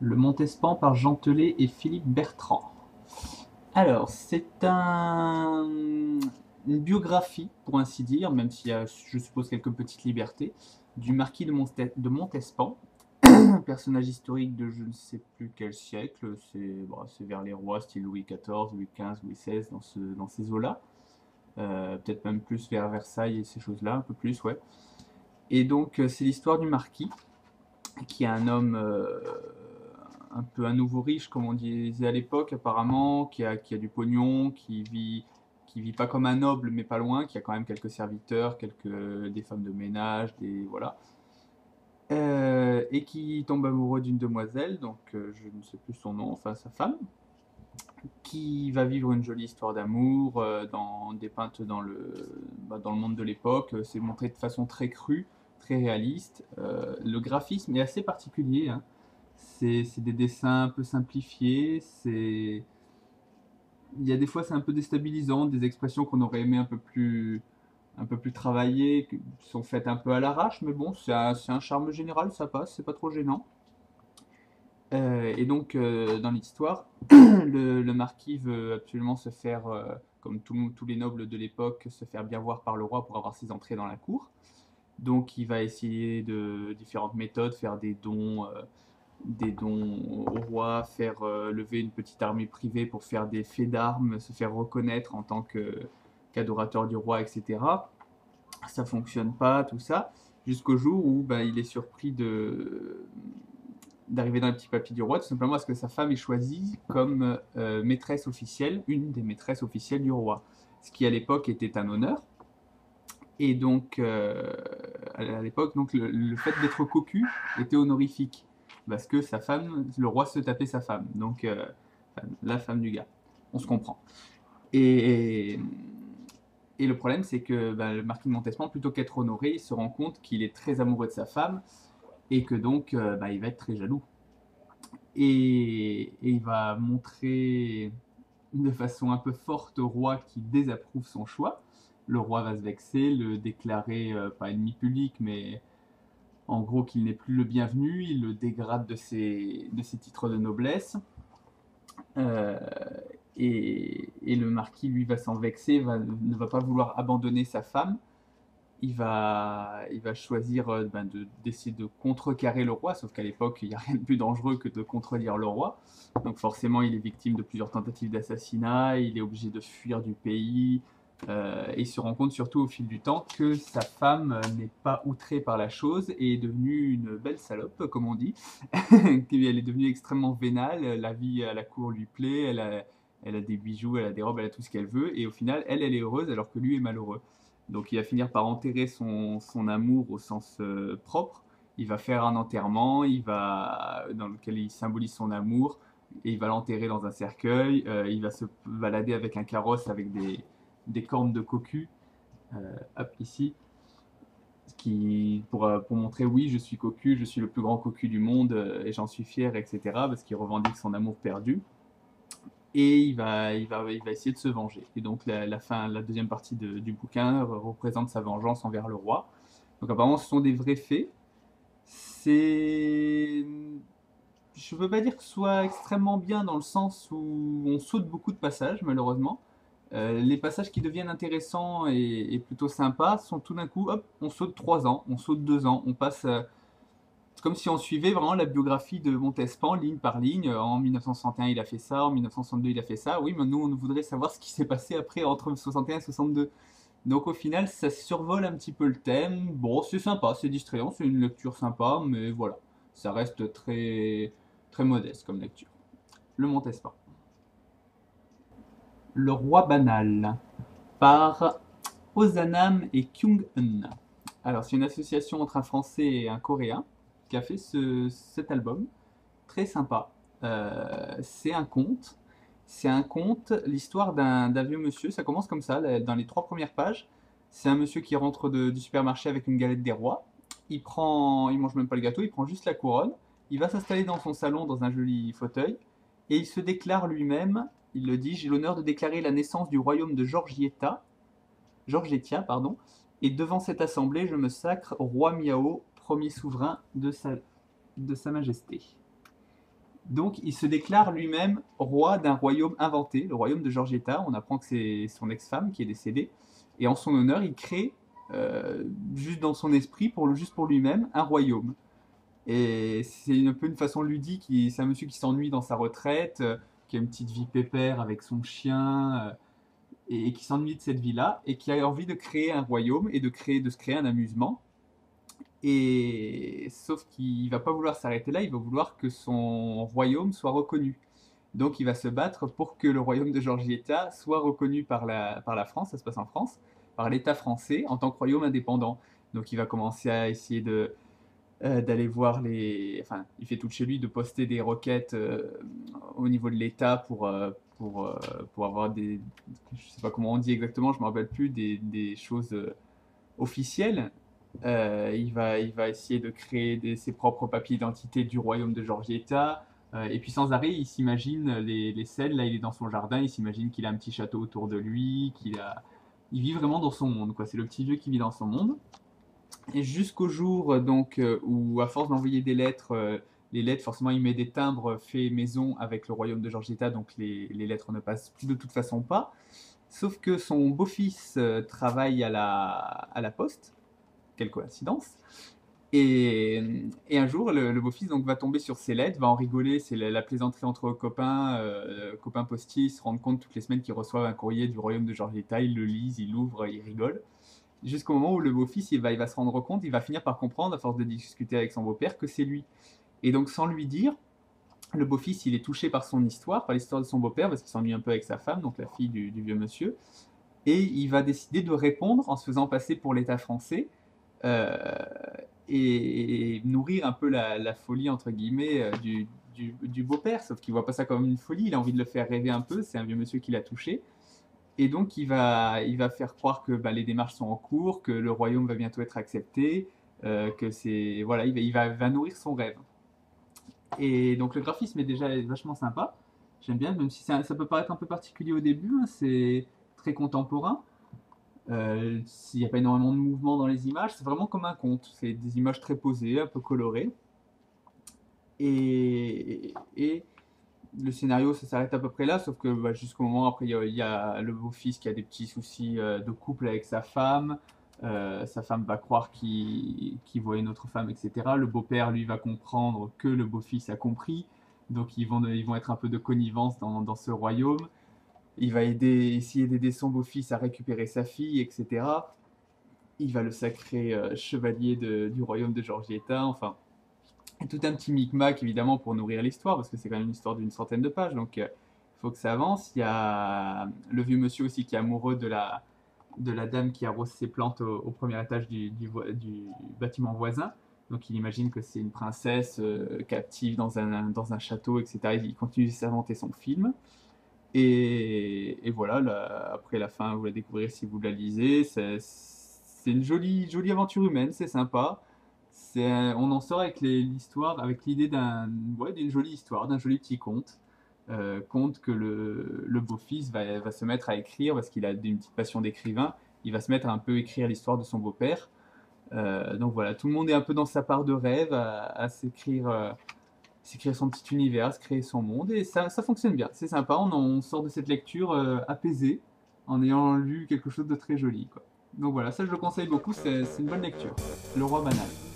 Le Montespan par Jean Telet et Philippe Bertrand. Alors, une biographie, pour ainsi dire, même s'il y a, je suppose, quelques petites libertés, du marquis de Montespan, un personnage historique de je ne sais plus quel siècle, c'est vers les rois, style Louis XIV, Louis XV, Louis XVI, dans ces eaux-là. Peut-être même plus vers Versailles et ces choses-là, un peu plus, ouais. Et donc, c'est l'histoire du marquis, qui est un homme un peu un nouveau riche, comme on disait à l'époque, apparemment, qui a du pognon, qui vit pas comme un noble, mais pas loin, qui a quand même quelques serviteurs, des femmes de ménage, voilà. Et qui tombe amoureux d'une demoiselle, donc je ne sais plus son nom, enfin sa femme, qui va vivre une jolie histoire d'amour, dépeinte dans le monde de l'époque. C'est montré de façon très crue, très réaliste. Le graphisme est assez particulier, hein. C'est des dessins un peu simplifiés. Il y a des fois, c'est un peu déstabilisant, des expressions qu'on aurait aimé un peu plus travaillées, qui sont faites un peu à l'arrache, mais bon, c'est un charme général, ça passe, c'est pas trop gênant. Et donc, dans l'histoire, le marquis veut absolument se faire, comme tous les nobles de l'époque, se faire bien voir par le roi pour avoir ses entrées dans la cour. Donc, il va essayer de différentes méthodes, faire des dons au roi, faire lever une petite armée privée pour faire des faits d'armes, se faire reconnaître en tant qu'adorateur du roi, etc. Ça fonctionne pas, tout ça, jusqu'au jour où bah, il est surpris d'arriver dans les petits papiers du roi, tout simplement parce que sa femme est choisie comme maîtresse officielle, une des maîtresses officielles du roi, ce qui à l'époque était un honneur. Et donc, à l'époque, donc le fait d'être cocu était honorifique, parce que sa femme, le roi se tapait sa femme, donc la femme du gars. On se comprend. Et, et le problème, c'est que bah, le marquis de Montespan, plutôt qu'être honoré, il se rend compte qu'il est très amoureux de sa femme, et que donc, bah, il va être très jaloux. Et il va montrer de façon un peu forte au roi qui désapprouve son choix. Le roi va se vexer, le déclarer, pas ennemi public, mais en gros qu'il n'est plus le bienvenu, il le dégrade de ses titres de noblesse. Euh, et le marquis, lui, va s'en vexer, ne va pas vouloir abandonner sa femme. Il va choisir d'essayer de contrecarrer le roi, sauf qu'à l'époque, il n'y a rien de plus dangereux que de contredire le roi. Donc forcément, il est victime de plusieurs tentatives d'assassinat, il est obligé de fuir du pays, et il se rend compte surtout au fil du temps que sa femme n'est pas outrée par la chose et est devenue une belle salope, comme on dit. Elle est devenue extrêmement vénale, la vie à la cour lui plaît, elle a des bijoux, elle a des robes, elle a tout ce qu'elle veut, et au final, elle est heureuse alors que lui est malheureux. Donc il va finir par enterrer son amour au sens propre. Il va faire un enterrement, dans lequel il symbolise son amour, et il va l'enterrer dans un cercueil. Il va se balader avec un carrosse avec des cornes de cocu, hop, ici, pour montrer oui, je suis cocu, je suis le plus grand cocu du monde, et j'en suis fier, etc. Parce qu'il revendique son amour perdu. Et il va essayer de se venger. Et donc la deuxième partie du bouquin représente sa vengeance envers le roi. Donc apparemment ce sont des vrais faits. C'est... Je ne veux pas dire que ce soit extrêmement bien dans le sens où on saute beaucoup de passages malheureusement. Les passages qui deviennent intéressants et plutôt sympas sont tout d'un coup, hop, on saute 3 ans, on saute 2 ans, on passe c'est comme si on suivait vraiment la biographie de Montespan, ligne par ligne. En 1961, il a fait ça, en 1962, il a fait ça. Oui, mais nous, on voudrait savoir ce qui s'est passé après, entre 61 et 62. Donc au final, ça survole un petit peu le thème. Bon, c'est sympa, c'est distrayant, c'est une lecture sympa, mais voilà. Ça reste très modeste comme lecture. Le Montespan. Le roi banal, par Ozanam et Kyung-eun. Alors, c'est une association entre un Français et un Coréen qui a fait cet album. Très sympa. C'est un conte. C'est un conte, l'histoire d'un vieux monsieur. Ça commence comme ça, dans les 3 premières pages. C'est un monsieur qui rentre du supermarché avec une galette des rois. Il mange même pas le gâteau, il prend juste la couronne. Il va s'installer dans son salon dans un joli fauteuil et il se déclare lui-même. Il le dit, j'ai l'honneur de déclarer la naissance du royaume de Georgietia, pardon. Et devant cette assemblée, je me sacre roi Miao, premier souverain de sa majesté. Donc il se déclare lui-même roi d'un royaume inventé, le royaume de Giorgietta. On apprend que c'est son ex-femme qui est décédée. Et en son honneur, il crée, juste dans son esprit, juste pour lui-même, un royaume. Et c'est un peu une façon ludique. C'est un monsieur qui s'ennuie dans sa retraite, qui a une petite vie pépère avec son chien, et qui s'ennuie de cette vie-là, et qui a envie de créer un royaume et de se créer un amusement. Et sauf qu'il va pas vouloir s'arrêter là, il va vouloir que son royaume soit reconnu. Donc il va se battre pour que le royaume de Giorgietta soit reconnu par la France, ça se passe en France, par l'État français en tant que royaume indépendant. Donc il va commencer à essayer d'aller voir les... Enfin, il fait tout de chez lui, de poster des requêtes au niveau de l'État pour avoir des... Je sais pas comment on dit exactement, je me rappelle plus, des choses officielles. Il va essayer de créer ses propres papiers d'identité du royaume de Giorgietta. Et puis sans arrêt, il s'imagine les scènes. Là, il est dans son jardin, il s'imagine qu'il a un petit château autour de lui, il vit vraiment dans son monde, quoi. C'est le petit vieux qui vit dans son monde. Et jusqu'au jour donc où, à force d'envoyer des lettres, les lettres, forcément, il met des timbres faits maison avec le royaume de Giorgietta, donc les lettres ne passent plus de toute façon pas. Sauf que son beau-fils travaille à la poste, quelle coïncidence. Et, et un jour, le beau-fils donc, va tomber sur ces lettres, va en rigoler, c'est la plaisanterie entre copains, copains postiers, ils se rendent compte toutes les semaines qu'ils reçoivent un courrier du royaume de Giorgietta, ils le lisent, ils l'ouvrent, ils rigolent. Jusqu'au moment où le beau-fils il va se rendre compte, il va finir par comprendre, à force de discuter avec son beau-père, que c'est lui. Et donc sans lui dire, le beau-fils il est touché par son histoire, par l'histoire de son beau-père, parce qu'il s'ennuie un peu avec sa femme, donc la fille du vieux monsieur, et il va décider de répondre en se faisant passer pour l'État français, euh, et nourrir un peu la folie, entre guillemets, du beau-père, sauf qu'il voit pas ça comme une folie, il a envie de le faire rêver un peu, c'est un vieux monsieur qui l'a touché, et donc il va faire croire que bah, les démarches sont en cours, que le royaume va bientôt être accepté, que c'est... Voilà, va nourrir son rêve. Et donc le graphisme est déjà vachement sympa, j'aime bien, même si ça peut paraître un peu particulier au début, hein, c'est très contemporain. S'il n'y a pas énormément de mouvement dans les images, c'est vraiment comme un conte. C'est des images très posées, un peu colorées. Et le scénario, ça s'arrête à peu près là, sauf que bah, jusqu'au moment, après, il y a le beau-fils qui a des petits soucis de couple avec sa femme. Sa femme va croire qu'il voit une autre femme, etc. Le beau-père, lui, va comprendre que le beau-fils a compris. Donc ils vont être un peu de connivence dans ce royaume. Il va essayer d'aider son beau-fils à récupérer sa fille, etc. Il va le sacrer chevalier du royaume de Giorgietta. Enfin, tout un petit micmac évidemment pour nourrir l'histoire, parce que c'est quand même une histoire d'une centaine de pages, donc il faut que ça avance. Il y a le vieux monsieur aussi qui est amoureux de la dame qui arrose ses plantes au premier étage du bâtiment voisin. Donc il imagine que c'est une princesse captive dans un château, etc. Il continue de s'inventer son film. Et voilà, après la fin, vous la découvrirez si vous la lisez. C'est une jolie aventure humaine, c'est sympa. On en sort avec l'histoire, avec l'idée d'une jolie histoire, d'un joli petit conte. Conte que le beau-fils va se mettre à écrire parce qu'il a une petite passion d'écrivain. Il va se mettre à un peu écrire l'histoire de son beau-père. Donc voilà, tout le monde est un peu dans sa part de rêve à s'écrire son petit univers, se créer son monde, et ça fonctionne bien, c'est sympa, on sort de cette lecture apaisé, en ayant lu quelque chose de très joli, quoi. Donc voilà, ça je le conseille beaucoup, c'est une bonne lecture. Le roi banal.